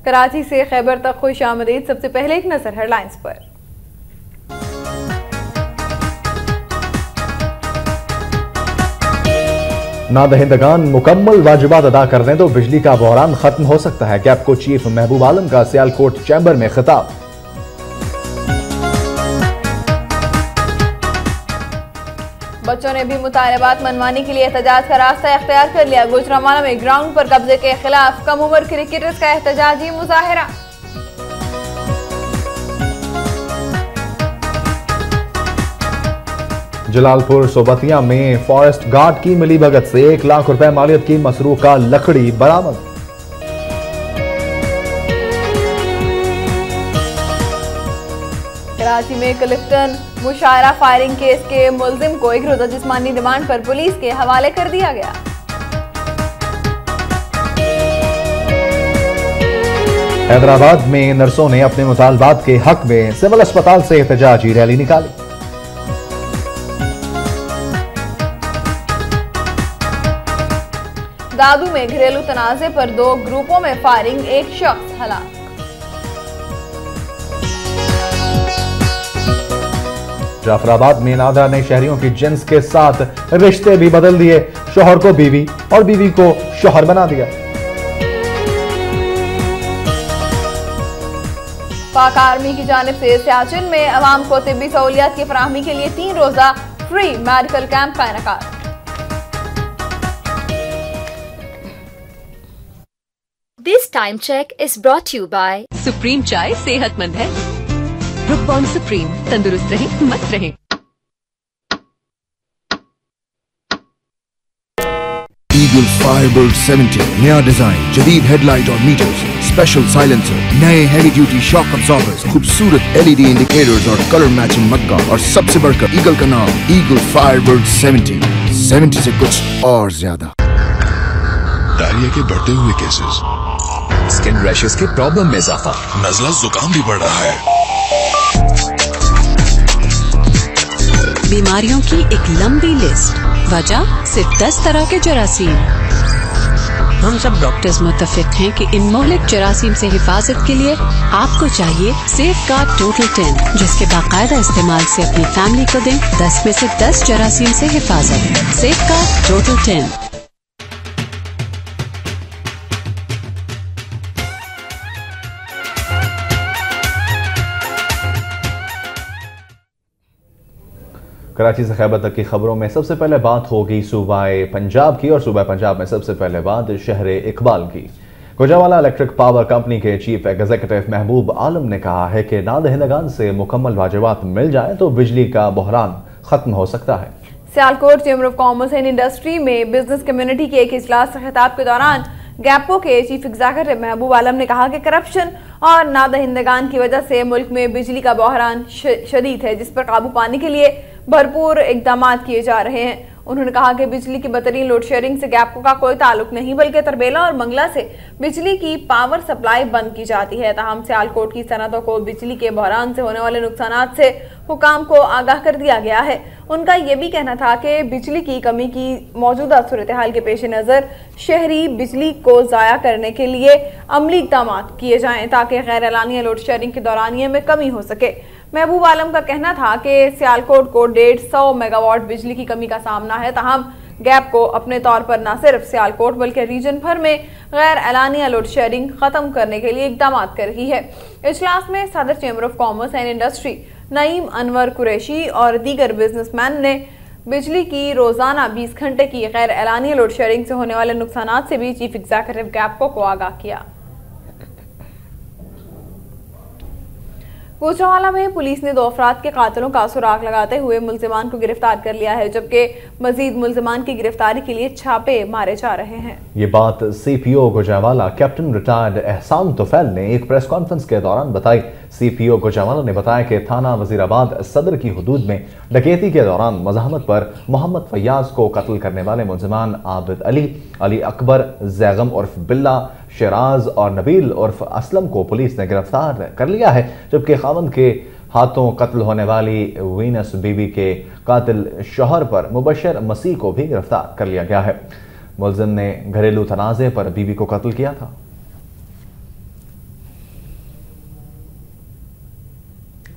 कराची से खैबर तक खुश आमदीद। सबसे पहले एक नजर हेडलाइंस पर। नादहिंदगान मुकम्मल वाजिबात अदा कर दें तो बिजली का बहरान खत्म हो सकता है। कैपको चीफ महबूब आलम का सियालकोट चैम्बर में खिताब। बच्चों ने भी मुतालबात मनवाने के लिए एहतजाज का रास्ता इख्तियार कर लिया। गुजरांवाला में ग्राउंड पर कब्जे के खिलाफ कम उम्र क्रिकेटर्स का एहतजाजी मुजाहिरा। जलालपुर सोबतिया में फॉरेस्ट गार्ड की मिलीभगत से 1 लाख रुपए मालियत की मसरूका लकड़ी बरामद। कराची में क्लिफ्टन मुशायरा फायरिंग केस के मुलजिम को एक रोजा जिस्मानी रिमांड पर पुलिस के हवाले कर दिया गया। हैदराबाद में नर्सों ने अपने मुतालबात के हक में सिविल अस्पताल से एहतजाजी रैली निकाली। दादू में घरेलू तनाजे पर 2 ग्रुपों में फायरिंग, एक शख्स हलाक। जाफराबाद में नादरा ने शहरियों की जिन्स के साथ रिश्ते भी बदल दिए। शोहर को बीवी और बीवी को शोहर बना दिया। पाक आर्मी की जानिब से सियाचिन में अवाम को तिब्बी सहूलियात की फराहमी के लिए 3 रोजा फ्री मेडिकल कैंप का इनेकाद। This time check is brought you by Supreme चाय सेहतमंद है। ब्रुक बॉन्ड सुप्रीम, तंदुरुस्त रहें मस्त रहें। ईगल फायरबोल्ट 70 नया डिजाइन, जदीद हेडलाइट और मीटर्स, स्पेशल साइलेंसर, नए हैवी ड्यूटी शॉक अब्सॉर्बर्स, खूबसूरत LED इंडिकेटर्स और कलर मैचिंग मग्गा, और सबसे बढ़कर ईगल का नाम ईगल फायरबोल्ट 70 से कुछ और ज्यादा। डायरिया के बढ़ते हुए केसेस, स्किन रैशेस के प्रॉब्लम में इजाफा, नज़ला जुकाम भी बढ़ रहा है। बीमारियों की एक लंबी लिस्ट, वजह सिर्फ 10 तरह के जरासीम। हम सब डॉक्टर्स मुत्तफिक हैं कि इन मोहलिक जरासीम से हिफाजत के लिए आपको चाहिए सेफगार्ड टोटल 10, जिसके बाकायदा इस्तेमाल से अपनी फैमिली को दें 10 में से 10 जरासीम से हिफाजत। Safeguard total 10। कराची से खैबर तक की खबरों में सबसे पहले बात होगी सूबाए पंजाब की, और सूबाए पंजाब में सबसे पहले बात शहर इकबाल की। गुजरांवाला इलेक्ट्रिक पावर कंपनी के चीफ एग्जीक्यूटिव महबूब आलम ने कहा है कि नादहिंदगान से मुकम्मल वाजिबात मिल जाए तो बिजली का बहरान खत्म हो सकता है। Sialkot chamber of commerce and industry में बिजनेस कम्युनिटी के एक इजलास से खिताब के दौरान गैपो के चीफ एग्जीक्यूटिव महबूब आलम ने कहा कि करप्शन और नादहिंदगान की वजह से मुल्क में बिजली का बहरान शदीद है, जिस पर काबू पाने के लिए भरपूर इकदाम किए जा रहे हैं। उन्होंने कहा कि बिजली की बदतरीन लोड शेयरिंग से गैपको का कोई ताल्लुक नहीं, बल्कि तरबेला और मंगला से बिजली की पावर सप्लाई बंद की जाती है। ताहम सियालकोट की सनतों को बिजली के बहरान से होने वाले नुकसान से हुकाम को आगाह कर दिया गया है। उनका यह भी कहना था कि बिजली की कमी की मौजूदा सूरत हाल के पेश नज़र शहरी बिजली को ज़ाया करने के लिए अमली इकदाम किए जाएं ताकि गैर एलानिया लोड शेयरिंग के दौरानिये में कमी हो सके। महबूब आलम का कहना था कि सियालकोट को 150 मेगावाट बिजली की कमी का सामना है। ताहम गैप को अपने तौर पर न सिर्फ सियालकोट बल्कि रीजन भर में गैर एलानिया लोड शेयरिंग खत्म करने के लिए इकदाम कर रही है। इजलास में सदर chamber of commerce and industry Naeem Anwar Qureshi और दीगर बिजनेसमैन ने बिजली की रोजाना 20 घंटे की गैर एलानिया लोड शेयरिंग से होने वाले नुकसान से भी चीफ एग्जीक्यूटिव गैपको को आगाह किया। गुजरांवाला में पुलिस ने 2 अफराद के कातिलों का सुराग लगाते हुए मुल्जिमान को गिरफ्तार कर लिया है, जबकि मजीद मुल्जिमान की गिरफ्तारी के लिए छापे मारे जा रहे हैं। ये बात CPO गुजरांवाला कैप्टन रिटायर्ड एहसान तुफैल ने एक प्रेस कॉन्फ्रेंस के दौरान बताई। CPO गुजरांवाला ने बताया कि थाना वजीराबाद सदर की हुदूद में डकैती के दौरान मज़ाहमत पर मोहम्मद फैयाज को कत्ल करने वाले मुल्जिमान आबिद अली, अली अकबर, जैगम उर्फ बिल्ला, शराज और नबील उर्फ असलम को पुलिस ने गिरफ्तार कर लिया है, जबकि खावंद के हाथों कत्ल होने वाली वीनस बीबी के कातिल शौहर पर मुबशर मसीह को भी गिरफ्तार कर लिया गया है। मुलजिम ने घरेलू तनाज़े पर बीबी को कत्ल किया था।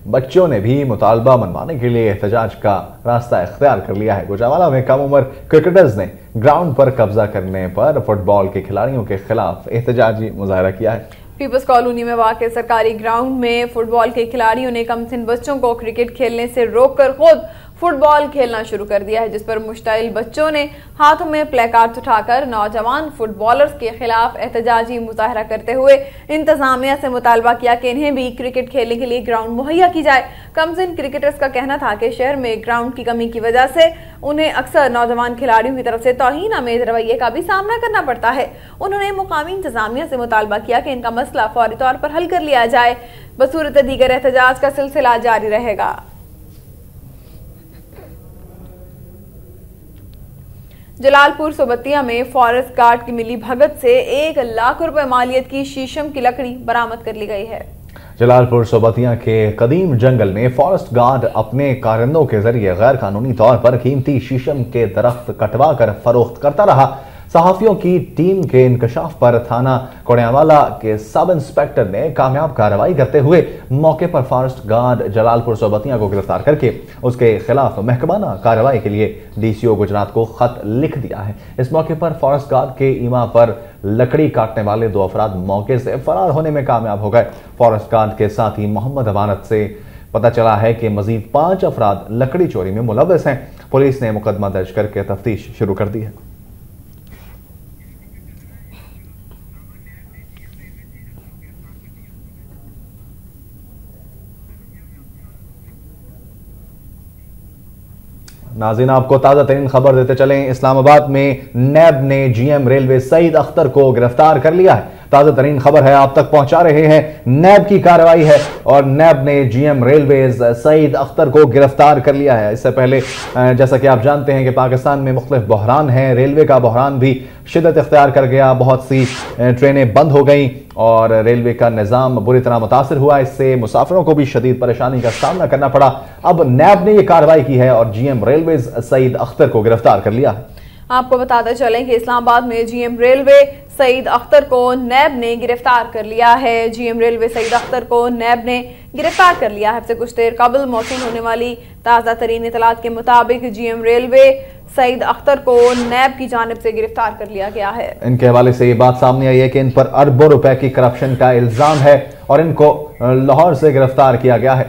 बच्चों ने भी मुतालबा मनवाने के लिए एहतजाज का रास्ता इख्तियार कर लिया है। गुजरावाला में कम उम्र क्रिकेटर्स ने ग्राउंड पर कब्जा करने पर फुटबॉल के खिलाड़ियों के खिलाफ एहतजाजी मुजाहरा किया है। पीपल्स कॉलोनी में वाक़ सरकारी ग्राउंड में फुटबॉल के खिलाड़ियों ने कमसिन बच्चों को क्रिकेट खेलने से रोककर खुद फुटबॉल खेलना शुरू कर दिया है, जिस पर मुश्ताइल बच्चों ने हाथों में प्लेकार्ड्स उठाकर नौजवान फुटबॉलर्स के खिलाफ एहतजाजी मुजाहरा करते हुए इंतजामिया से मुतालबा किया कि इन्हें भी क्रिकेट खेलने के लिए ग्राउंड मुहैया की जाए। कमसिन क्रिकेटर्स का कहना था कि शहर में ग्राउंड की कमी की वजह से उन्हें अक्सर नौजवान खिलाड़ियों की तरफ से तौहीन आमेज रवैये का भी सामना करना पड़ता है। उन्होंने मुकामी इंतजामिया से मुतालबा किया कि इनका मसला फौरी तौर पर हल कर लिया जाए। बसूरत दीगर एहतजाज का सिलसिला जारी रहेगा। जलालपुर सोबतिया में फॉरेस्ट गार्ड की मिली भगत से 1 लाख रुपए मालियत की शीशम की लकड़ी बरामद कर ली गई है। जलालपुर सोबतिया के कदीम जंगल में फॉरेस्ट गार्ड अपने कारिंदों के जरिए गैर कानूनी तौर पर कीमती शीशम के दरख्त कटवा कर फरोख्त करता रहा। सहाफियों की टीम के इंकशाफ पर थाना कोड़ियावाला के सब इंस्पेक्टर ने कामयाब कार्रवाई करते हुए मौके पर फॉरेस्ट गार्ड जलालपुर सोबतिया को गिरफ्तार करके उसके खिलाफ महकमाना कार्रवाई के लिए डीसीओ गुजरात को खत लिख दिया है। इस मौके पर फॉरेस्ट गार्ड के ईमा पर लकड़ी काटने वाले 2 अफराद मौके से फरार होने में कामयाब हो गए। फॉरेस्ट गार्ड के साथ ही मोहम्मद अमानत से पता चला है कि मजीद 5 अफराद लकड़ी चोरी में मुलव्वस हैं। पुलिस ने मुकदमा दर्ज करके तफ्तीश शुरू कर दी है। नाज़रीन, आपको ताज़ा तरीन खबर देते चलें। इस्लामाबाद में नैब ने जीएम रेलवे सईद अख्तर को गिरफ्तार कर लिया है। ताज़ा तरीन खबर है, आप तक पहुंचा रहे हैं। नैब की कार्रवाई है और नैब ने जीएम रेलवेज सईद अख्तर को गिरफ्तार कर लिया है। इससे पहले जैसा कि आप जानते हैं कि पाकिस्तान में मुख्तलिफ बहरान हैं, रेलवे का बहरान भी शिद्दत इख्तियार कर गया। बहुत सी ट्रेनें बंद हो गई और रेलवे का निज़ाम बुरी तरह मुतासर हुआ। इससे मुसाफिरों को भी शदीद परेशानी का सामना करना पड़ा। अब नैब ने यह कार्रवाई की है और जीएम रेलवेज सईद अख्तर को गिरफ्तार कर लिया है। आपको बताते चलें कि इस्लामाबाद में जीएम रेलवे सईद अख्तर को नैब ने गिरफ्तार कर लिया है। जीएम रेलवे सईद अख्तर को नैब ने गिरफ्तार कर लिया है। से कुछ देर कबल मौसूल होने वाली ताज़ा तरीन इतलात के मुताबिक जीएम रेलवे सईद अख्तर को नैब की जानिब से गिरफ्तार कर लिया गया है। इनके हवाले से ये बात सामने आई है कि इन पर अरबों रुपए की करप्शन का इल्जाम है और इनको लाहौर से गिरफ्तार किया गया है।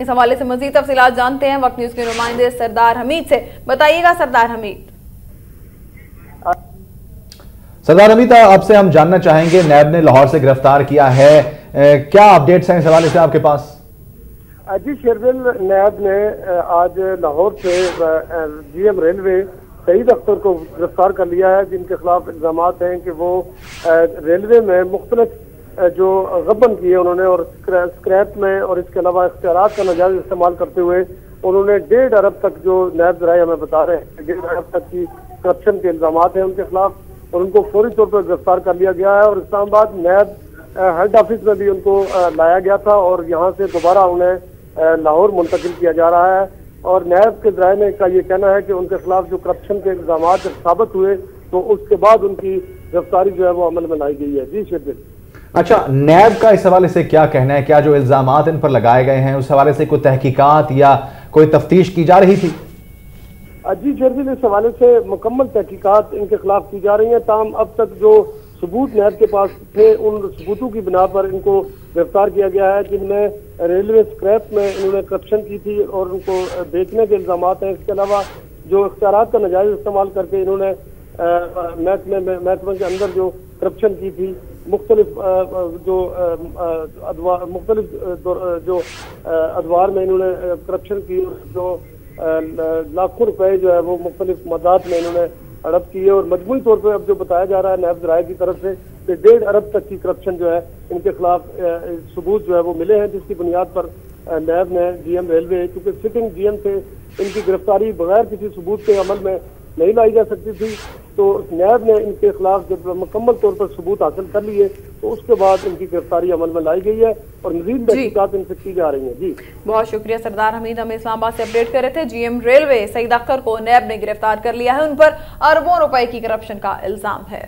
इस हवाले से मजीद तफसीलात जानते हैं वक्त न्यूज के नुमाइंदे सरदार हमीद से। बताइएगा सरदार हमीद। सरदार हमीद, आपसे हम जानना चाहेंगे, नैब ने लाहौर से गिरफ्तार किया है, क्या अपडेट्स हैं इस हवाले से आपके पास? जी शेरबिल, नैब ने आज लाहौर से जीएम रेलवे सईद अख्तर को गिरफ्तार कर लिया है, जिनके खिलाफ इल्जामात हैं कि वो रेलवे में मुख्तलिफ जो गबन किए उन्होंने और स्क्रैप में और इसके अलावा इख्तियारात का नाजायज इस्तेमाल करते हुए उन्होंने 1.5 अरब तक, जो नैब ज़राए हमें बता रहे हैं, 1.5 अरब तक की करप्शन के इल्जामात हैं उनके खिलाफ और उनको फौरी तौर पर गिरफ्तार कर लिया गया है। और इस्लामाबाद नैब हेड ऑफिस में भी उनको लाया गया था और यहाँ से दोबारा उन्हें लाहौर मुंतकिल किया जा रहा है। और नैब के ज़राए का ये कहना है कि उनके खिलाफ जो करप्शन के इल्जामात साबित हुए तो उसके बाद उनकी गिरफ्तारी जो है वो अमल में लाई गई है। जी शेरबिल। अच्छा, नैब का इस हवाले से क्या कहना है? क्या जो इल्जामात इन पर लगाए गए हैं उस हवाले से कोई तहकीकात या कोई तफ्तीश की जा रही थी? जी शेरबिल, इस हवाले से मुकम्मल तहकीकात इनके खिलाफ की जा रही है। ताहम अब तक जो सबूत नैब के पास थे उन सबूतों की बिना पर इनको गिरफ्तार किया गया है, जिनमें रेलवे स्क्रैप में इन्होंने करप्शन की थी और उनको बेचने के इल्जामात हैं। इसके अलावा जो इख्तियारात का नाजायज इस्तेमाल करके इन्होंने महकमे के अंदर जो करप्शन की थी, मुख्तलिफ अदवार में इन्होंने करप्शन की और जो लाखों रुपए जो है वो मुख्तलिफ मदाद में इन्होंने हड़प की है। और मजमूई तौर पर अब जो बताया जा रहा है नैब ज़राए की तरफ से कि 1.5 अरब तक की करप्शन जो है इनके खिलाफ सबूत जो है वो मिले हैं, जिसकी बुनियाद पर नैब ने जीएम रेलवे, क्योंकि सिटिंग जीएम से इनकी गिरफ्तारी बगैर किसी सबूत के अमल में नहीं लाई जा सकती थी, तो नैब ने इनके खिलाफ जब मुकम्मल तौर पर सबूत हासिल कर लिए तो उसके बाद इनकी गिरफ्तारी अमल में लाई गई है और मज़ीद तहकीकात इनसे की जा रही है। जी बहुत शुक्रिया सरदार हमीद, हमें इस्लामाबाद से अपडेट कर रहे थे। जीएम रेलवे सईद अख्तर को नैब ने गिरफ्तार कर लिया है, उन पर अरबों रुपए की करप्शन का इल्जाम है।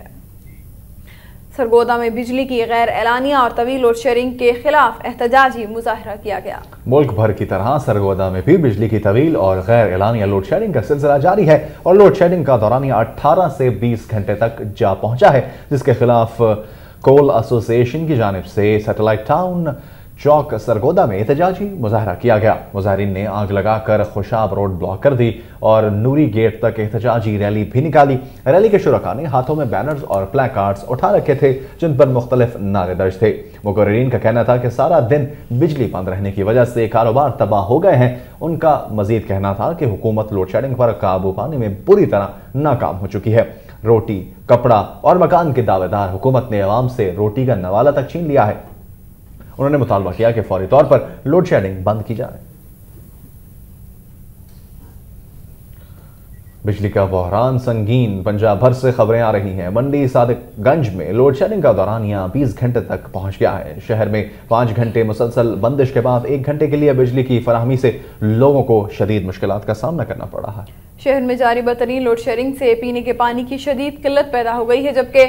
सरगोदा में बिजली की गैर एलानिया और तवील लोड शेडिंग के खिलाफ एहतजाजी मुजाहरा किया गया। मुल्क भर की तरह सरगोदा में भी बिजली की तवील और गैर एलानिया लोड शेडिंग का सिलसिला जारी है और लोड शेडिंग का दौरानिया 18 से 20 घंटे तक जा पहुंचा है, जिसके खिलाफ कोल एसोसिएशन की जानिब से सैटेलाइट टाउन चौक सरगोदा में एहतजाजी मुजाहरा किया गया। मुजाहरीन ने आग लगाकर खुशाब रोड ब्लॉक कर दी और नूरी गेट तक एहतजाजी रैली भी निकाली। रैली के शुरका ने हाथों में बैनर्स और प्ले कार्ड्स उठा रखे थे जिन पर मुख्तलिफ नारे दर्ज थे। मुकर्रिरीन का कहना था कि सारा दिन बिजली बंद रहने की वजह से कारोबार तबाह हो गए हैं। उनका मजीद कहना था कि हुकूमत लोड शेडिंग पर काबू पाने में बुरी तरह नाकाम हो चुकी है। रोटी, कपड़ा और मकान के दावेदार हुकूमत ने अवाम से रोटी का नवाला तक छीन लिया है। उन्होंने मुतालबा किया कि फौरी तौर पर लोड शेडिंग बंद की जाए। बिजली का बहरान संगीन, पंजाब भर से खबरें आ रही हैं। मंडी सादिकगंज में लोड शेडिंग का दौरानिया 20 घंटे तक पहुंच गया है। शहर में 5 घंटे मुसलसल बंदिश के बाद 1 घंटे के लिए बिजली की फराहमी से लोगों को शदीद मुश्किलात का सामना करना पड़ा है। शहर में जारी बदतरीन लोड शेडिंग से पीने के पानी की शदीद किल्लत पैदा हो गई है, जबकि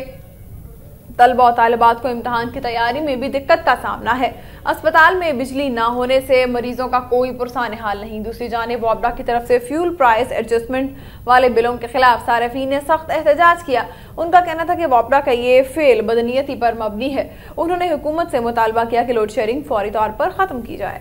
तलबा और तालिबात को इम्तहान की तैयारी में भी दिक्कत का सामना है। अस्पताल में बिजली ना होने से मरीजों का कोई पुरसान हाल नहीं। दूसरी जानिब वोपडा की तरफ से फ्यूल प्राइस एडजस्टमेंट वाले बिलों के खिलाफ सार्फिन ने सख्त एहतजाज किया। उनका कहना था कि वोपडा का ये फेल बदनीयती पर मबनी है। उन्होंने हुकूमत से मुतालबा किया कि लोड शेडिंग फौरी तौर पर खत्म की जाए।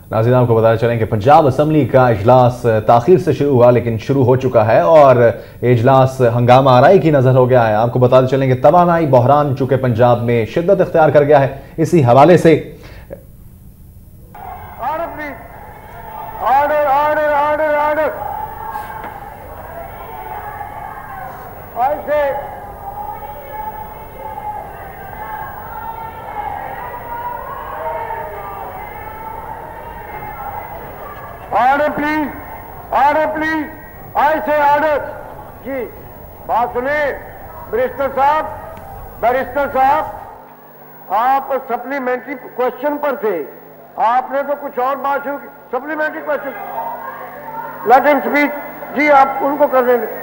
नाज़रीन, आपको बताना चलें कि पंजाब असम्बली का इजलास ताखीर से शुरू हुआ लेकिन शुरू हो चुका है और इजलास हंगामा आराई की नजर हो गया है। आपको बताते चलें कि तवानाई बहरान चूंकि पंजाब में शिद्दत इख्तियार कर गया है, इसी हवाले से ऑर्डर प्लीज, आई से ऑर्डर। जी बात सुने बैरिस्टर साहब, आप सप्लीमेंट्री क्वेश्चन पर थे, आपने तो कुछ और बात शुरू की। Supplementary question, let him speak. जी आप उनको कर देंगे।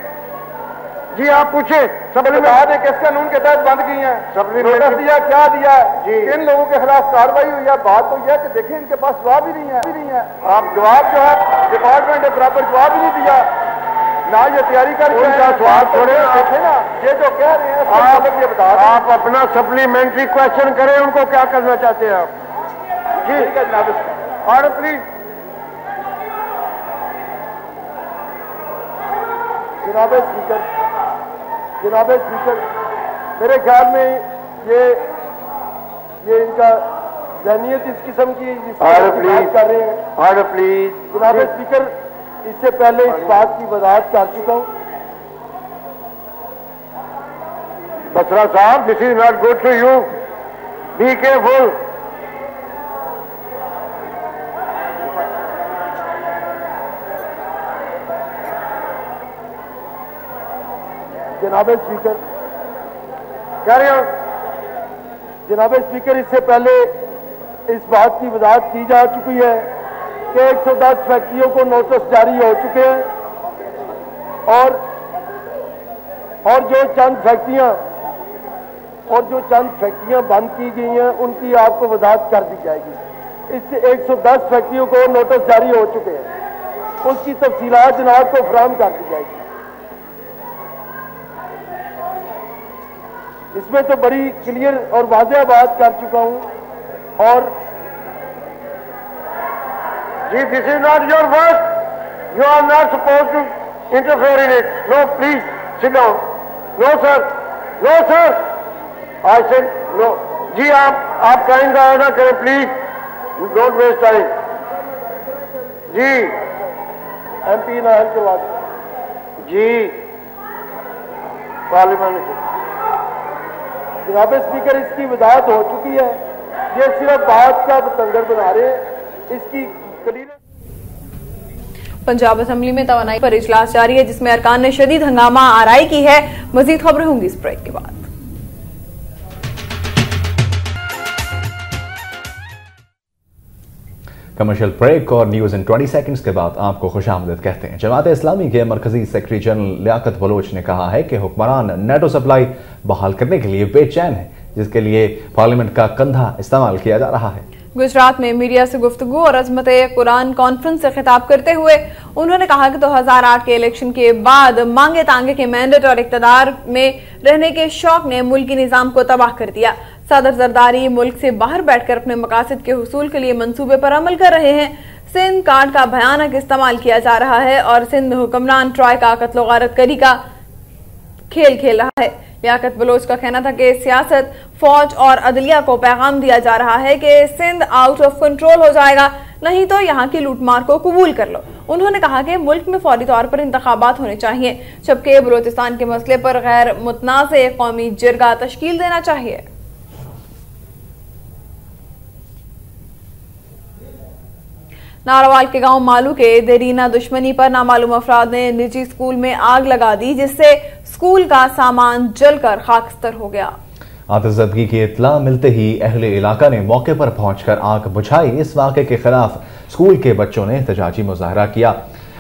जी आप पूछे। सप्लीमेंट्री किस कानून के तहत बंद की है? सप्लीमेंट्री दिया, क्या दिया जी? किन लोगों के खिलाफ कार्रवाई हुई है? बात तो यह कि देखिए इनके पास जवाब ही नहीं है। आप जवाब जो है डिपार्टमेंट ने बराबर जवाब ही नहीं दिया ना, ये तैयारी कर उनका सवाल थोड़े देखे ना, ये जो कह रहे हैं आप ये बता दें। आप अपना सप्लीमेंट्री क्वेश्चन करें, उनको क्या करना चाहते हैं आप? जी ठीक है जनाब। Order please. जनाब स्पीकर, मेरे ख्याल में ये इनका जहनियत इस किस्म की बात कर रहे हैं। Order please. जनाब स्पीकर, इससे पहले इस बात की वजाहत कर चुका हूं। बसरा साहब, this is not good to you, be careful. जनाब स्पीकर, कैरी ऑन। जनाब स्पीकर, इससे पहले इस बात की वजाहत की जा चुकी है कि 110 फैक्ट्रियों को नोटिस जारी हो चुके हैं और जो चंद फैक्ट्रियां बंद की गई हैं उनकी आपको वजाहत कर दी जाएगी। इससे 110 फैक्ट्रियों को नोटिस जारी हो चुके हैं, उसकी तफसीलात जनाब को फराहम कर दी जाएगी। इसमें तो बड़ी क्लियर और वाज़ेह बात कर चुका हूं। और जी, this is not your work, you are not suppose to interfere in it. No please sit down. No sir, I said no. जी आप टाइम का ना करें प्लीज, डोंट वेस्ट टाइम। जी MP नाहल के बाद जी पार्लियामेंट से जनाब स्पीकर, इसकी वजाहत हो चुकी है। ये सिर्फ बात का बतंगर बना रहे हैं। इसकी पंजाब असेंबली में तवानाई पर इजलास जारी है, जिसमें अरकान ने शदीद हंगामा आराई की है। मजीद खबरें होंगी इस ब्रेक के बाद। कमर्शियल ब्रेक और न्यूज इन 20 सेकंड्स के बाद आपको खुशामदीद कहते हैं। जमात इस्लामी के मरकजी सेक्रेटरी जनरल लियाकत बलोच ने कहा है कि हुक्मरान नेटो सप्लाई बहाल करने के लिए बेचैन है, जिसके लिए पार्लियामेंट का कंधा इस्तेमाल किया जा रहा है। गुजरात में मीडिया से गुफ्तगू और अजमत कुरान कॉन्फ्रेंस से खिताब करते हुए उन्होंने कहा कि 2008 के इलेक्शन के बाद मांगे तांगे के मैंडेट और इक़्तिदार में रहने के शौक ने मुल्की निजाम को तबाह कर दिया। सदर जरदारी मुल्क से बाहर बैठकर अपने मकासद के हुसूल के लिए मंसूबे पर अमल कर रहे हैं। सिंध कार्ड का भयानक इस्तेमाल किया जा रहा है और सिंध में हुक्मरान ट्रॉय का कत्ल गारत करी का खेल खेल रहा है। लियाकत बलोच का कहना था कि सियासत, फौज और अदलिया को पैगाम दिया जा रहा है कि सिंध आउट ऑफ कंट्रोल हो जाएगा, नहीं तो यहाँ की लूटमार को कबूल कर लो। उन्होंने कहा कि मुल्क में फौरी तौर पर इंतखाबात होने चाहिए, जबकि बलोचिस्तान के मसले पर गैर मुतनाज़ कौमी जिरगा तश्कील देना चाहिए। नारोवाल के गांव मालू के देरीना दुश्मनी पर नामालूम अफराद ने निजी स्कूल में आग लगा दी, जिससे स्कूल का सामान जलकर खाकस्तर हो गया। आतिशज़दगी की इत्तला मिलते ही अहले इलाका ने मौके पर पहुंचकर आग बुझाई। इस वाक़े के खिलाफ स्कूल के बच्चों ने एहतजाजी मुजाहरा किया।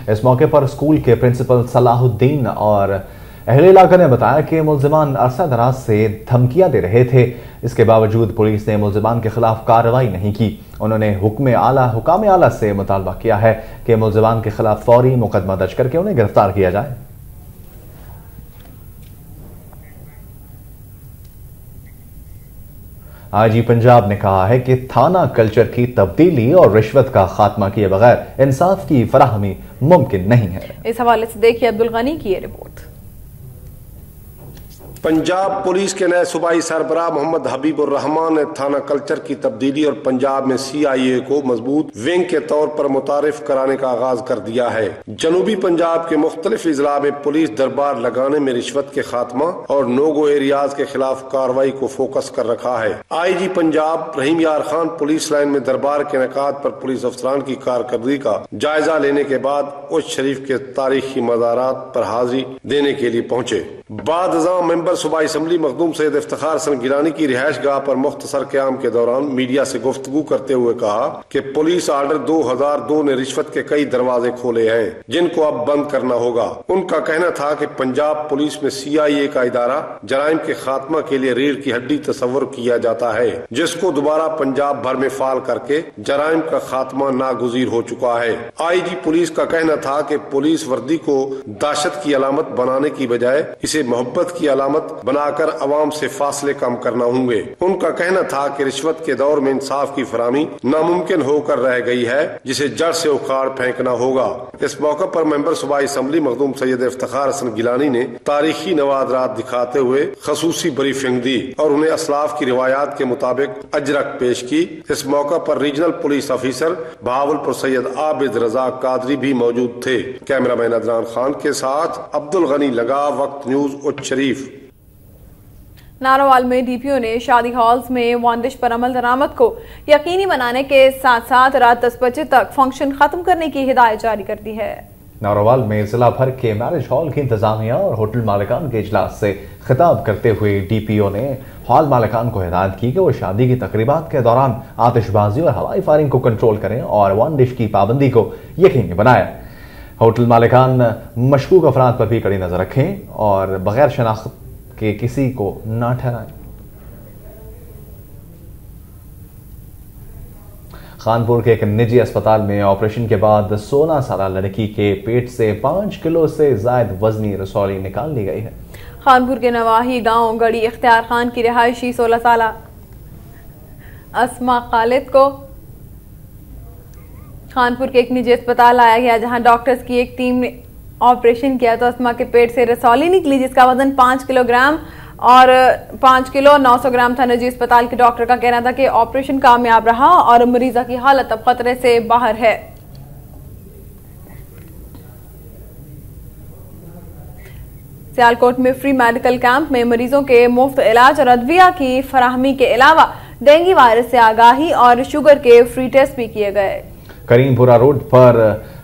इस मौके पर स्कूल के प्रिंसिपल सलाहुद्दीन और अहले इलाका ने बताया कि मुल्ज़िमान अरसा दराज से धमकियां दे रहे थे, इसके बावजूद पुलिस ने मुल्ज़िमान के खिलाफ कार्रवाई नहीं की। उन्होंने हुक्म आला से मुतालबा किया है कि मुल्ज़िमान के खिलाफ फौरी मुकदमा दर्ज करके उन्हें गिरफ्तार किया जाए। आईजी पंजाब ने कहा है कि थाना कल्चर की तब्दीली और रिश्वत का खात्मा किए बगैर इंसाफ की फराहमी मुमकिन नहीं है। इस हवाले से देखिए अब्दुल गनी की ये रिपोर्ट। पंजाब पुलिस के नए सूबाई सरबराह मोहम्मद हबीबुर रहमान ने थाना कल्चर की तब्दीली और पंजाब में CIA को मजबूत विंग के तौर पर मुतारिफ कराने का आगाज कर दिया है। जनूबी पंजाब के मुख्तलिफ इजला में पुलिस दरबार लगाने में रिश्वत के खात्मा और नोगो एरियाज के खिलाफ कार्रवाई को फोकस कर रखा है। IG पंजाब रहीम यार खान पुलिस लाइन में दरबार के इनेकाद पर पुलिस अफसरान की कारकर्दगी का जायजा लेने के बाद उस शरीफ के तारीखी मज़ारात पर हाजिरी देने के लिए पहुँचे। बाद मेंबर सूबाई असम्बली मखदूम सैयद इफ्तिखार हसन गिलानी की रिहाइश गाह पर मुख्तसर क़याम के दौरान मीडिया से गुफ्तगू करते हुए कहा कि पुलिस ऑर्डर 2002 ने रिश्वत के कई दरवाजे खोले हैं, जिनको अब बंद करना होगा। उनका कहना था कि पंजाब पुलिस में CIA का इदारा जराइम के खात्मा के लिए रीढ़ की हड्डी तस्वर किया जाता है, जिसको दोबारा पंजाब भर में फाल करके जराइम का खात्मा नागुज़ीर हो चुका है। IG पुलिस का कहना था कि पुलिस वर्दी को दहशत की अलामत बनाने की बजाय इसे मोहब्बत की अलामत बनाकर अवाम से फासले कम करना होंगे। उनका कहना था कि रिश्वत के दौर में इंसाफ की फराहमी नामुमकिन होकर रह गई है, जिसे जड़ से उखाड़ फेंकना होगा। इस मौके पर मेंबर सूबाई असम्बली मखदूम सैयद इफ्तिखार हसन गिलानी ने तारीखी नवादरात दिखाते हुए खसूसी ब्रीफिंग दी और उन्हें असलाफ की रिवायात के मुताबिक अजरक पेश की। इस मौका पर regional police officer Bahawalpur Syed Abid Raza Qadri भी मौजूद थे। कैमरामैन अदनान खान के साथ अब्दुल गनी लगा वक्त न्यूज उच्च शरीफ। नारोवाल में DPO ने शादी हॉल्स में वांदिश पर अमल दरामद को यकीनी बनाने के साथ साथ रात 10 बजे तक फंक्शन खत्म करने की हिदायत जारी कर दी है। नारोवाल में जिला भर के मैरिज हॉल की इंतजामिया और होटल मालिकान के इजलास से खिताब करते हुए DPO ने हॉल मालिकान को हिदायत की कि वो शादी की तकरीबात के दौरान आतिशबाजी और हवाई फायरिंग को कंट्रोल करें और वांदिश की पाबंदी को यकीनी बनाएं। होटल मालिकान मशकूक अफराद पर भी कड़ी नजर रखें और बगैर शनाख्त के किसी को ना ठहराएं। खानपुर के एक निजी अस्पताल में ऑपरेशन के बाद 16 साल लड़की के पेट से 5 किलो से ज्यादा वजनी रसौली निकाल ली गई है। खानपुर के नवाही गांव गढ़ी इख्तियार खान की रिहायशी 16 साल अस्मा खालिद को खानपुर के एक निजी अस्पताल लाया गया, जहां डॉक्टर्स की एक टीम ने ऑपरेशन किया तो अस्मा के पेट से रसौली निकली, जिसका वजन 5 किलोग्राम और 5 किलो 900 ग्राम था। निजी अस्पताल के डॉक्टर का कहना था कि ऑपरेशन कामयाब रहा और मरीजा की हालत अब खतरे से बाहर है। सियालकोट में फ्री मेडिकल कैंप में मरीजों के मुफ्त इलाज और अदविया की फराहमी के अलावा डेंगू वायरस से आगाही और शुगर के फ्री टेस्ट भी किए गए। करीमपुरा रोड पर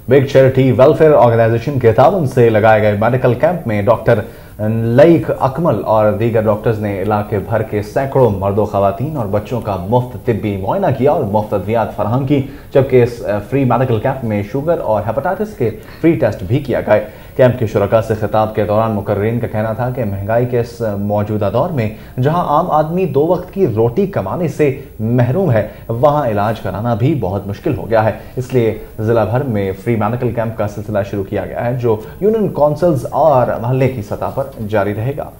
बिग चैरिटी वेलफेयर ऑर्गेनाइजेशन के ताउन से लगाए गए मेडिकल कैंप में डॉक्टर लईक अकमल और दीगर डॉक्टर्स ने इलाके भर के सैकड़ों मर्दों, खवातीन और बच्चों का मुफ्त तिब्बी मुआयना किया और मुफ्त अद्वियात फराहम की, जबकि इस फ्री मेडिकल कैंप में शुगर और हेपेटाइटिस के फ्री टेस्ट भी किया गए। कैंप के शुरका से खिताब के दौरान मुकर्रीन का कहना था कि महंगाई के इस मौजूदा दौर में जहां आम आदमी 2 वक्त की रोटी कमाने से महरूम है, वहां इलाज कराना भी बहुत मुश्किल हो गया है। इसलिए जिला भर में फ्री मेडिकल कैंप का सिलसिला शुरू किया गया है, जो यूनियन काउंसिल्स और मोहल्ले की सतह पर जारी रहेगा।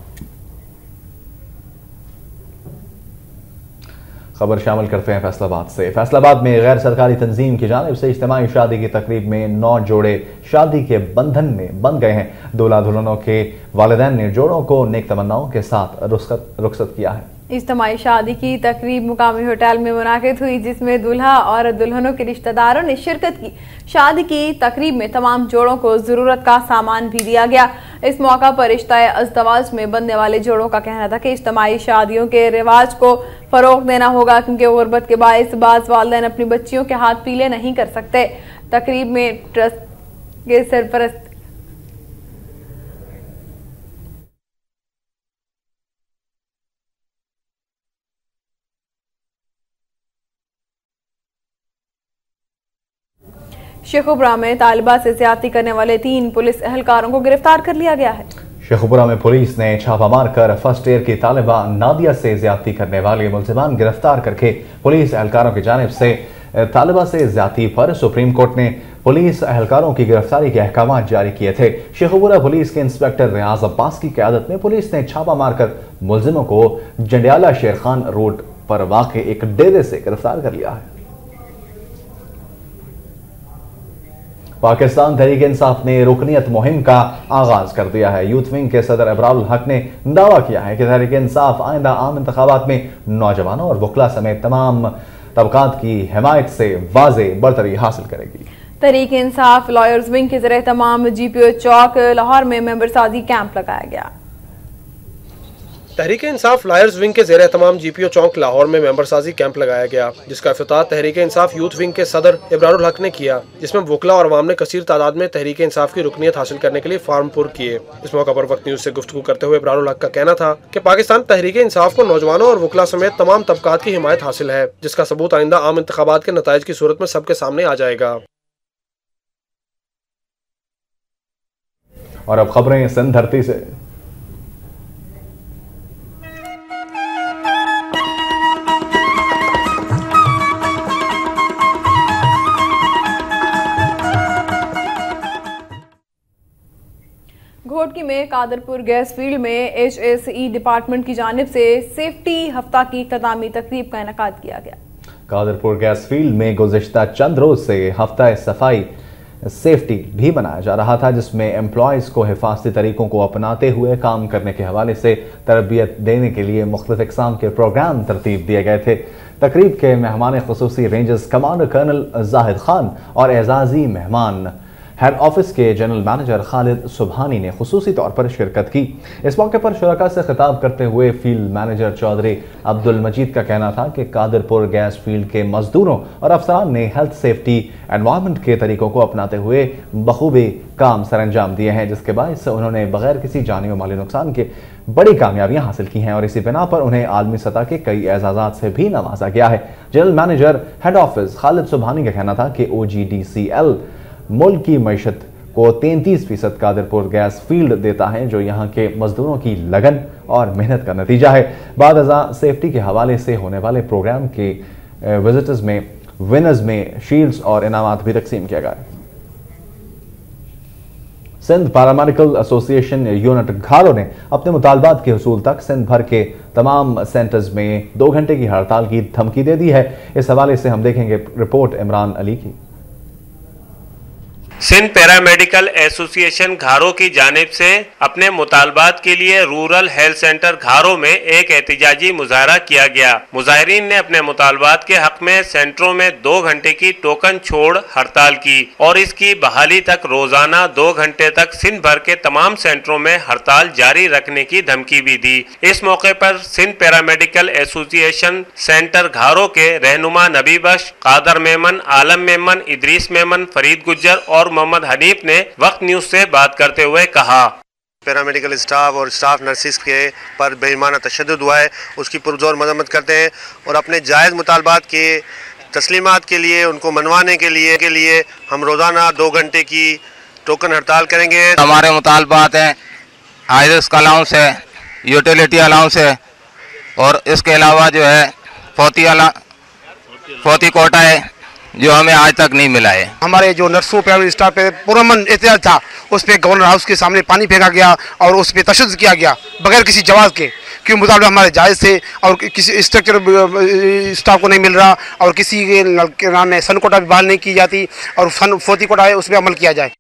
खबर शामिल करते हैं फैसलाबाद से। फैसलाबाद में गैर सरकारी तंजीम की जानिब से इज्तिमाई शादी की तकरीब में 9 जोड़े शादी के बंधन में बंध गए हैं। दूल्हा दुल्हनों के वालिदैन ने जोड़ों को नेक तमन्नाओं के साथ रुखसत किया है। इज्तिमाई शादी की तकरीब मुकामी होटल में मुनाकिद हुई, जिसमें दूल्हा और दुल्हनों के रिश्तेदारों ने शिरकत की। शादी की तकरीब में तमाम जोड़ों को जरूरत का सामान भी दिया गया। इस मौका पर रिश्ता अज़दवाज में बनने वाले जोड़ों का कहना था कि इज्तिमाई शादियों के रिवाज को फरोग देना होगा, क्योंकि गुर्बत के बायस बाज़ वालिदैन अपनी बच्चियों के हाथ पीले नहीं कर सकते। तकरीब में ट्रस्ट के सरपरस्त शेखुपुरा में तालिबा से ज्यादती करने वाले 3 पुलिस एहलकारों को गिरफ्तार कर लिया गया है। शेखुपुरा में पुलिस ने छापा मारकर फर्स्ट ईयर की तालिबा नादिया से ज्यादती करने वाले मुल्जिमान गिरफ्तार करके पुलिस एहलकारों की जानिब से तालिबा से ज्यादती पर सुप्रीम कोर्ट ने पुलिस एहलकारों की गिरफ्तारी के अहकाम जारी किए थे। शेखुपुरा पुलिस के इंस्पेक्टर रियाज अब्बास की क़यादत में पुलिस ने छापा मारकर मुल्जिमों को जंडियाला शेर खान रोड पर वाक़ एक डेरे से गिरफ्तार कर लिया है। पाकिस्तान तहरीक इंसाफ ने रुकनियत मुहिम का आगाज कर दिया है। यूथ विंग के सदर इब्रारुल हक ने दावा किया है कि तहरीक इंसाफ आइंदा आम इंतखाबात में नौजवानों और वकला समेत तमाम तबकात की हिमायत से वाज़े बरतरी हासिल करेगी। तहरीक इंसाफ लॉयर्स विंग के ज़रिए तमाम GPO चौक लाहौर में मेंबर साजी कैंप लगाया गया। तहरीक इंसाफ लॉयर्स विंग के ज़रिए तमाम GPO चौक लाहौर में मेंबर साजी कैंप लगाया गया, जिसका इफ्तिताह तहरीक इंसाफ यूथ विंग के सदर इब्रारुल हक ने किया, जिसमें वकला और अवाम ने कसीर तादाद में तहरीक इंसाफ की रुकनियत हासिल करने के लिए फार्म पुर किए। इस मौका पर वक्त न्यूज से गुफ्तगू करते हुए इब्रारुल हक का कहना था कि पाकिस्तान तहरीक इंसाफ को नौजवानों और वकला समेत तमाम तबकात की हिमायत हासिल है, जिसका सबूत आइंदा आम इंतखाबात के नताइज की सूरत में सबके सामने आ जाएगा। और अब खबरें सिंध धरती से। घोटकी में कादरपुर गैस फील्ड में HSE डिपार्टमेंट की जानिब से सेफ्टी हफ्ता की इख्तितामी तकरीब का इनेकाद किया गया। कादरपुर गैस फील्ड में गुज़िश्ता चंद रोज से हफ्ता सफाई सेफ्टी भी मनाया जा रहा था, जिसमें एम्प्लॉयज़ को हिफाजती तरीकों को अपनाते हुए काम करने के हवाले से तरबियत देने के लिए मुख्तलिफ इक़साम के प्रोग्राम तरतीब दिए गए थे। तकरीब के मेहमान खुसूसी rangers commander colonel Zahid Khan और एजाजी मेहमान हेड ऑफिस के जनरल मैनेजर खालिद सुबहानी ने खुसूसी तौर पर शिरकत की। इस मौके पर शुरका से खिताब करते हुए फील्ड मैनेजर चौधरी अब्दुल मजीद का कहना था कि कादरपुर गैस फील्ड के मजदूरों और अफसरान ने हेल्थ सेफ्टी एनवायरनमेंट के तरीकों को अपनाते हुए बखूबी काम सरअंजाम दिए हैं, जिसके बायस उन्होंने बगैर किसी जानी और माली नुकसान के बड़ी कामयाबियां हासिल की हैं और इसी बिना पर उन्हें आलमी सतह के कई एजाजात से भी नवाजा गया है। General manager head office Khalid Subhani का कहना था कि OGDCL मुल्क की मईशत को 33% कादरपुर गैस फील्ड देता है, जो यहाँ के मजदूरों की लगन और मेहनत का नतीजा है। बाद अज़ा सेफ्टी के हवाले से होने वाले प्रोग्राम के विजिटर्स में विनर्स में शील्ड्स और इनामात भी तकसीम किया गया। सिंध पैरामेडिकल एसोसिएशन यूनिट घारो ने अपने मुतालबात के हुसूल तक सिंध भर के तमाम सेंटर्स में 2 घंटे की हड़ताल की धमकी दे दी है। इस हवाले से हम देखेंगे रिपोर्ट इमरान अली की। सिंध पैरामेडिकल एसोसिएशन घारो की जानिब से अपने मुतालबात के लिए रूरल हेल्थ सेंटर घारो में एक एहतिजाजी मुजाहरा किया गया। मुजाहिरीन ने अपने मुतालबात के हक में सेंटरों में 2 घंटे की टोकन छोड़ हड़ताल की और इसकी बहाली तक रोजाना 2 घंटे तक सिंध भर के तमाम सेंटरों में हड़ताल जारी रखने की धमकी भी दी। इस मौके पर सिंध पैरामेडिकल एसोसिएशन सेंटर घारो के रहनुमा नबी बख्श, कादर मेमन, आलम मेमन, इदरीस मेमन, फरीद गुज्जर और मोहम्मद हनीफ ने वक्त न्यूज से बात करते हुए कहा पैरामेडिकल स्टाफ और स्टाफ नर्सिस के पर बेईमाना तशद्दुद हुआ है, उसकी पुरजोर मजम्मत करते हैं और अपने जायज़ मुतालबात के तस्लीमात के लिए उनको मनवाने के लिए हम रोज़ाना 2 घंटे की टोकन हड़ताल करेंगे। हमारे मुतालबात हैं हाइरिस्क अलाउंस है, यूटिलिटी अलाउंस है और इसके अलावा जो है फौती कोटा है जो हमें आज तक नहीं मिला है। हमारे जो नर्सों पे स्टाफ पे पुरअमन एहतजाज था, उस पर गवर्नर हाउस के सामने पानी फेंका गया और उस पर तशद्दुद किया गया बगैर किसी जवाब के, क्योंकि मुताबिक हमारे जायज़ थे और किसी स्ट्रक्चर स्टाफ को नहीं मिल रहा और किसी के नाम में सन कोटा भी बहाल नहीं की जाती और फौती कोटा है उस पर अमल किया जाए।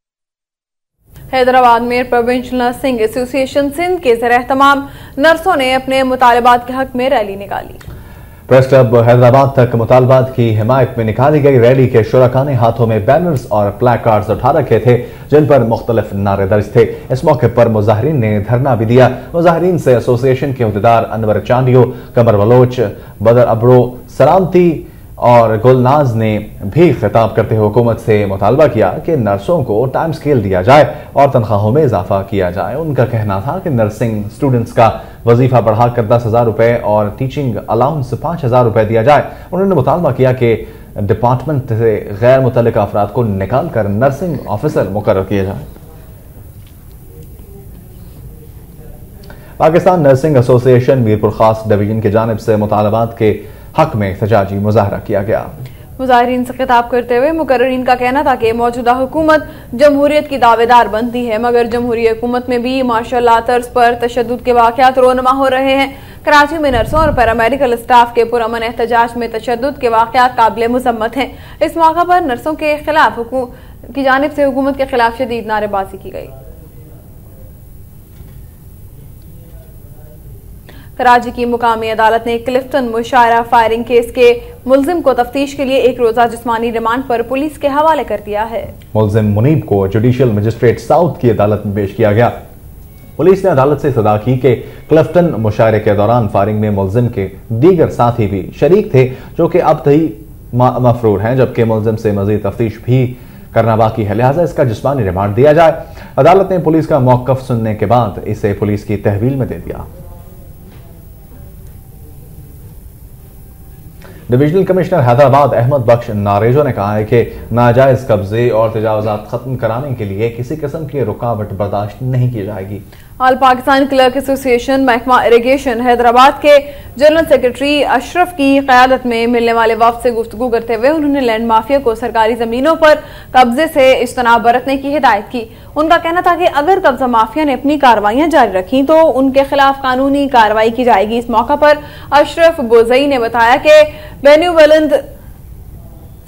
हैदराबाद में प्रोविंशियल नर्सिंग एसोसिएशन सिंध के ज़ेर-ए-एहतमाम नर्सों ने अपने मुतालबात के हक में रैली निकाली। प्रेस क्लब हैदराबाद तक मुतालबात की हिमायत में निकाली गई रैली के शुरका ने हाथों में बैनर्स और प्लेकार्ड्स उठा रखे थे जिन पर मुख्तलिफ नारे दर्ज थे। इस मौके पर मुजाहिरीन ने धरना भी दिया। मुजाहिरीन से एसोसिएशन के अहदेदार अनवर चांडियो, कमर बलोच, बदर अब्रो, सलामती और गुलनाज ने भी खिताब करते हुए हुकूमत से मुतालबा किया कि नर्सों को टाइम स्केल दिया जाए और तनख्वाहों में इजाफा किया जाए। उनका कहना था कि नर्सिंग स्टूडेंट्स का वजीफा बढ़ाकर 10,000 रुपये और टीचिंग अलाउंस 5,000 रुपये दिया जाए। उन्होंने मुतालबा किया कि डिपार्टमेंट से गैर मुतल्लिका अफराद को निकाल कर नर्सिंग ऑफिसर मुकर्रर किया जाए। पाकिस्तान नर्सिंग एसोसिएशन मीरपुर खास डिवीजन की जानिब से मुतालबात के हक में एहतजाजी मुजाहरा किया गया। मुजाहिरीन से खिताब करते हुए मुकर्ररीन का कहना था कि मौजूदा हुकूमत जमहूरियत की दावेदार बनती है, मगर जमहूरी हुकूमत में भी माशाअल्लाह तर्ज पर तशद्दुद के वाक़यात रोनमा हो रहे हैं। कराची में नर्सों और पैरामेडिकल स्टाफ के पुरअमन एहतजाज में तशद्दुद के वाक़यात काबिल मुज़म्मत हैं। इस मौका पर नर्सों के खिलाफ की जानिब से हुकूमत के खिलाफ शदीद नारेबाजी की गई। कराची की मुकामी अदालत ने क्लिफ्टन मुशायरा फायरिंग केस के मुलजिम को तफ्तीश के लिए 1 रोजा जिस्मानी रिमांड पर पुलिस के हवाले कर दिया है। मुलजिम मुनीब को जुडिशियल मजिस्ट्रेट साउथ की अदालत में पेश किया गया। पुलिस ने अदालत से सदा की कि क्लिफ्टन मुशायरे के दौरान फायरिंग में मुलजिम के दीगर साथी भी शरीक थे जो कि अब तक मफरूर हैं, जबकि मुलजिम से मजीद तफ्तीश भी करना बाकी है, लिहाजा इसका जिस्मानी रिमांड दिया जाए। अदालत ने पुलिस का मौकफ सुनने के बाद इसे पुलिस की तहवील में दे दिया। डिविजनल कमिश्नर हैदराबाद अहमद बख्श नारेजो ने कहा है कि नाजायज कब्जे और तजावजात खत्म कराने के लिए किसी किस्म की रुकावट बर्दाश्त नहीं की जाएगी। ऑल पाकिस्तान क्लर्क एसोसिएशन महकमा इरिगेशन हैदराबाद के जनरल सेक्रेटरी अशरफ की क़यादत में मिलने वाले वफ्द से गुफ्तगू करते हुए उन्होंने लैंड माफिया को सरकारी जमीनों पर कब्जे से इज्तनाब बरतने की हिदायत की। उनका कहना था कि अगर कब्जा माफिया ने अपनी कार्रवाइयां जारी रखी तो उनके खिलाफ कानूनी कार्रवाई की जाएगी। इस मौका पर अशरफ बोजई ने बताया कि बेन्यूवलंद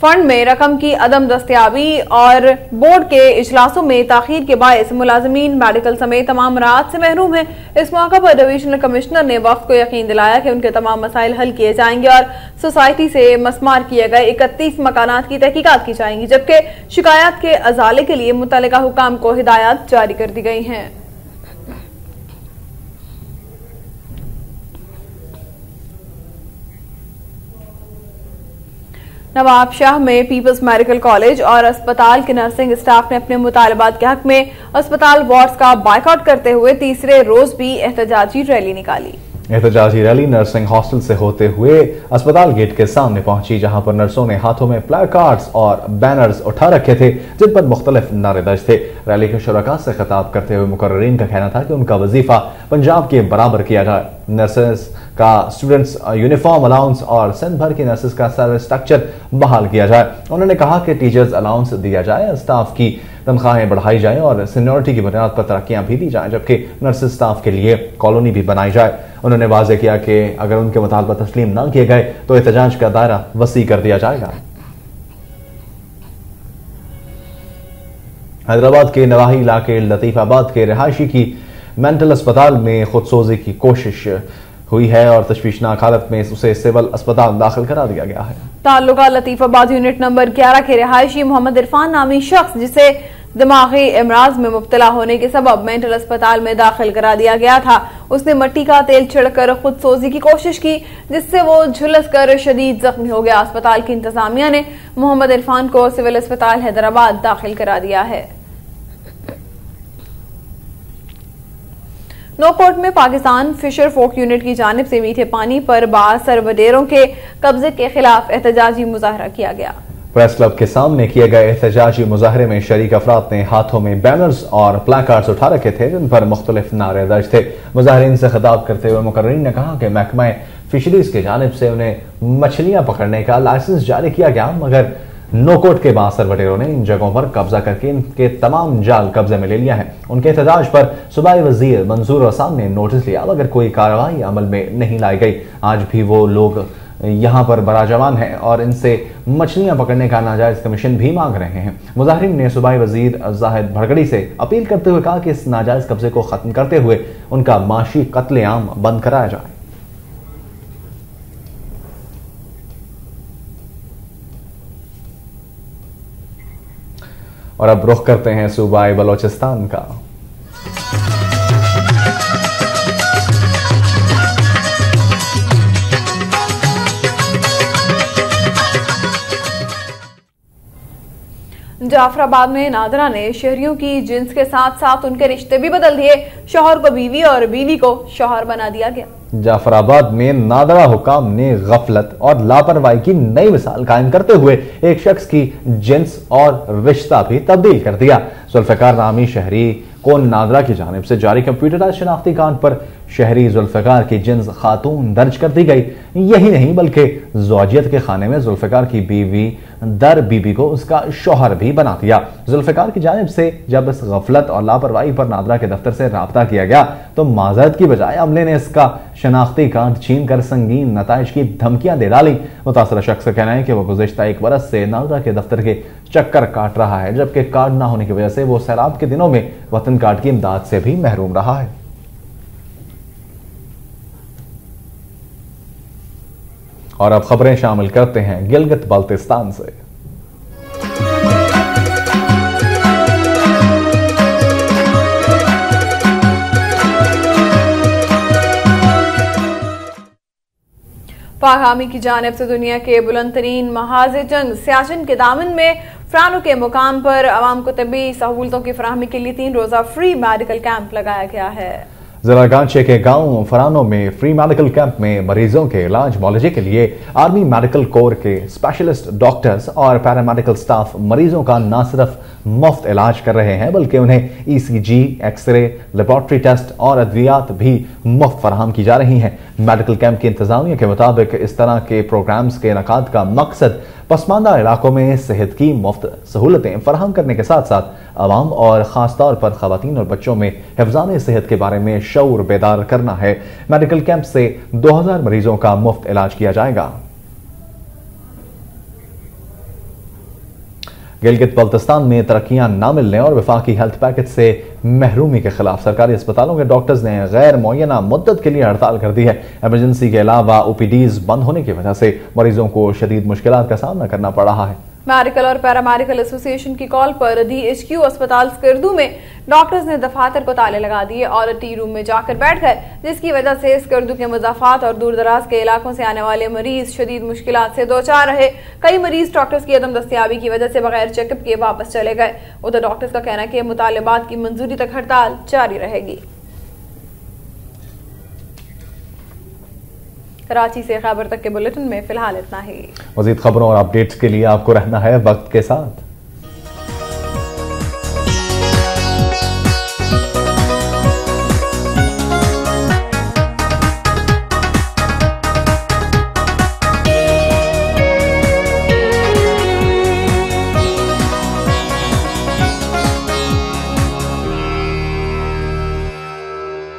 फंड में रकम की अदम दस्तयाबी और बोर्ड के इजलासों में ताखीर के बायस मुलाजमीन मेडिकल समेत तमाम राहत से महरूम हैं। इस मौका पर डिविजनल कमिश्नर ने वफ्द को यकीन दिलाया कि उनके तमाम मसाइल हल किए जाएंगे और सोसाइटी से मस्मार किए गए 31 मकानात की तहकीकात की जाएंगी, जबकि शिकायत के अजाले के लिए मुतल्लिका हुकाम को हिदायत जारी कर दी गई हैं। नवाब शाह में पीपल्स मेडिकल कॉलेज और अस्पताल के नर्सिंग स्टाफ ने अपने मुतालबात के हक में अस्पताल वार्ड्स का बायकॉट करते हुए तीसरे रोज भी एहतजाजी रैली निकाली। एहतजाजी रैली नर्सिंग हॉस्टल से होते हुए अस्पताल गेट के सामने पहुंची, जहां पर नर्सों ने हाथों में प्लेकार्ड्स और बैनर्स उठा रखे थे जिन पर मुख्तलिफ नारे दर्ज थे। रैली के शुरका से खिताब करते हुए मुकर्ररीन का कहना था कि उनका वजीफा पंजाब के बराबर किया जाए। नर्सेस का स्टूडेंट्स यूनिफॉर्म अलाउंस और सिंध भर की नर्सेस का सर्विस स्ट्रक्चर बहाल किया जाए। उन्होंने कहा कि टीचर्स अलाउंस दिया जाए, स्टाफ की तनख्वाहें बढ़ाई जाएं और सीनियरिटी की बुनियाद पर तरक्कियां भी दी जाएं, जबकि नर्सेस स्टाफ के लिए कॉलोनी भी बनाई जाए। उन्होंने वाज़ेह किया कि अगर उनके मुतालबा तस्लीम न किए गए तो एहतजाज का दायरा वसी कर दिया जाएगा। हैदराबाद के नवाही इलाके लतीफाबाद के रिहायशी की मेंटल अस्पताल में खुदसोजी की कोशिश हुई है और तशवीशनाक हालत में उसे सिविल अस्पताल दाखिल करा दिया गया है। ताल्लुका लतीफाबाद यूनिट नंबर 11 के रिहायशी मोहम्मद इरफान नामी शख्स जिसे दिमागी इमराज में मुब्तला होने के सबब मेंटल अस्पताल में दाखिल करा दिया गया था, उसने मिट्टी का तेल छिड़कर खुदसोजी की कोशिश की जिससे वो झुलस कर शदीद जख्मी हो गया। अस्पताल की इंतजामिया ने मोहम्मद इरफान को सिविल अस्पताल हैदराबाद दाखिल करा दिया है। नोकोट में पाकिस्तान फिशर फोक यूनिट की जानिब से मीठे पानी पर बासर वडेरों के कब्जे के खिलाफ एहतजाजी मुजाहरा किया गया। प्रेस क्लब के सामने किए गए एहतजाजी मुजाहरे में शरीक अफराद ने हाथों में बैनर्स और प्लाकार्ड्स उठा रखे थे जिन पर मुख्तलिफ नारे दर्ज थे। मुजाहरीन से खिताब करते हुए मुकर्रीन ने कहा कि महकमा फिशरीज की जानिब से उन्हें मछलियां पकड़ने का लाइसेंस जारी किया गया, मगर नोकोट के बासर वडेरों ने इन जगहों पर कब्जा करके इनके तमाम जाल कब्जे में ले लिया है। उनके एहतजाज पर सूबाई वजीर मंजूर रसाम ने नोटिस लिया, मगर कोई कार्रवाई अमल में नहीं लाई गई। आज भी वो लोग यहाँ पर बराजमान है और इनसे मछलियां पकड़ने का नाजायज कमीशन भी मांग रहे हैं। मुजाहिरीन ने सूबाई वजीर जाहिद भड़गड़ी से अपील करते हुए कहा कि इस नाजायज कब्जे को खत्म करते हुए उनका माशी कत्लेआम बंद कराया जाए। और अब रुख करते हैं सूबाई बलोचिस्तान का। जाफराबाद में नादरा ने शहरियों की जिन्स के साथ साथ उनके रिश्ते भी बदल दिए। शौहर को बीवी और बीवी को शौहर बना दिया गया। जाफराबाद में नादरा हुकाम ने गफलत और लापरवाही की नई मिसाल कायम करते हुए एक शख्स की जिन्स और रिश्ता भी तब्दील कर दिया। जुल्फिकार नामी शहरी को नादरा की जानिब से जारी कंप्यूटराइज शनाख्ती कार्ड पर शहरी जुल्फिकार की जिन्स खातून दर्ज कर दी गई। यही नहीं बल्कि ज़ौजियत के खाने में जुल्फिकार की बीवी दर बीबी को उसका शौहर भी बना दिया। जुल्फिकार की जानिब से जब इस गफलत और लापरवाही पर नादरा के दफ्तर से राब्ता किया गया तो माजरत की बजाय अमले ने इसका शनाख्ती कार्ड छीन कर संगीन नताइज की धमकियां दे डाली। मुतासरा शख्स का कहना है कि वह गुज़िश्ता 1 बरस से नादरा के दफ्तर के चक्कर काट रहा है, जबकि कार्ड ना होने की वजह से वो सैलाब के दिनों में वतन कार्ड की इमदाद से भी महरूम रहा है। और अब खबरें शामिल करते हैं गिलगित बाल्टिस्तान से। पाक आर्मी की जानिब से दुनिया के बुलंदतरीन महाज़े जंग सियाचिन के दामन में फ्रानो के मुकाम पर आवाम को तबी सहूलतों की फराहमी के लिए 3 रोजा फ्री मेडिकल कैंप लगाया गया है। जिला गांचे के गांव फरानो में फ्री मेडिकल कैंप में मरीजों के इलाज मुआलजे के लिए आर्मी मेडिकल कोर के स्पेशलिस्ट डॉक्टर्स और पैरामेडिकल स्टाफ मरीजों का न सिर्फ मुफ्त इलाज कर रहे हैं बल्कि उन्हें ECG, एक्सरे, लेबॉर्ट्री टेस्ट और अद्वियात भी मुफ्त फराहम की जा रही हैं। मेडिकल कैंप की इंतजामिया के मुताबिक इस तरह के प्रोग्राम्स के इनेकाद का मकसद पसमानदा इलाकों में सेहत की मुफ्त सहूलतें फराहम करने के साथ साथ आवाम और ख़ास तौर पर ख़वातीन और बच्चों में हिफ्ज़ाने सेहत के बारे में शऊर बेदार करना है। मेडिकल कैंप से 2000 मरीजों का मुफ्त इलाज किया जाएगा। गिलगित बल्तिस्तान में तरक्कियां न मिलने और वफाकी हेल्थ पैकेज से महरूमी के खिलाफ सरकारी अस्पतालों के डॉक्टर्स ने गैर मुअय्यना मुद्दत के लिए हड़ताल कर दी है। इमरजेंसी के अलावा OPDs बंद होने की वजह से मरीजों को शदीद मुश्किलात का सामना करना पड़ रहा है। मेडिकल और पैरामेडिकल एसोसिएशन की कॉल पर DHQ अस्पताल स्कर्दू में डॉक्टर्स ने दफातर को ताले लगा दिए और टी रूम में जाकर बैठ गए, जिसकी वजह से स्कर्दू के मुजाफात और दूर दराज के इलाकों से आने वाले मरीज शदीद मुश्किलात से दो चार रहे। कई मरीज डॉक्टर्स की अदम दस्तियाबी की वजह से बगैर चेकअप के वापस चले गए। उधर डॉक्टर्स का कहना है कि मुतालिबात की मंजूरी तक हड़ताल जारी रहेगी। कराची से खबर तक के बुलेटिन में फिलहाल इतना ही। मज़ीद खबरों और अपडेट्स के लिए आपको रहना है वक्त के साथ।